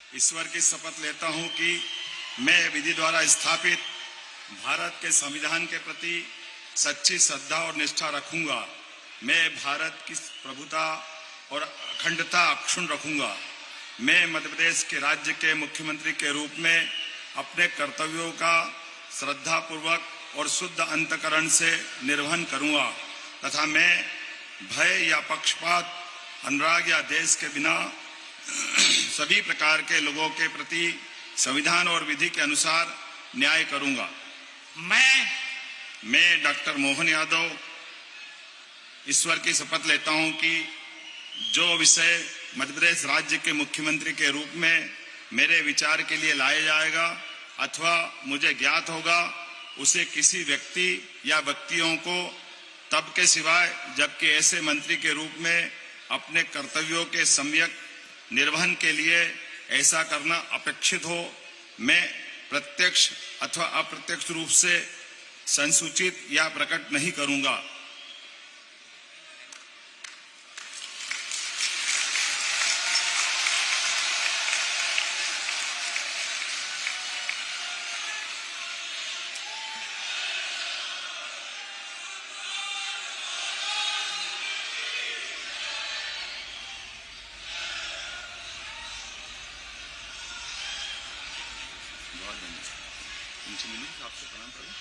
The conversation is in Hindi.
ईश्वर की शपथ लेता हूं कि मैं विधि द्वारा स्थापित भारत के संविधान के प्रति सच्ची श्रद्धा और निष्ठा रखूंगा। मैं भारत की प्रभुता और अखंडता अक्षुण्ण रखूंगा। मैं मध्य प्रदेश के राज्य के मुख्यमंत्री के रूप में अपने कर्तव्यों का श्रद्धापूर्वक और शुद्ध अंतकरण से निर्वहन करूंगा तथा मैं भय या पक्षपात, अनुराग या देश के बिना सभी प्रकार के लोगों के प्रति संविधान और विधि के अनुसार न्याय करूंगा। मैं डॉक्टर मोहन यादव ईश्वर की शपथ लेता हूं कि जो विषय मध्य प्रदेश राज्य के मुख्यमंत्री के रूप में मेरे विचार के लिए लाया जाएगा अथवा मुझे ज्ञात होगा, उसे किसी व्यक्ति या व्यक्तियों को तब के सिवाय जबकि ऐसे मंत्री के रूप में अपने कर्तव्यों के सम्यक निर्वहन के लिए ऐसा करना अपेक्षित हो, मैं प्रत्यक्ष अथवा अप्रत्यक्ष रूप से संसूचित या प्रकट नहीं करूंगा। आपसे प्रणाम करूं।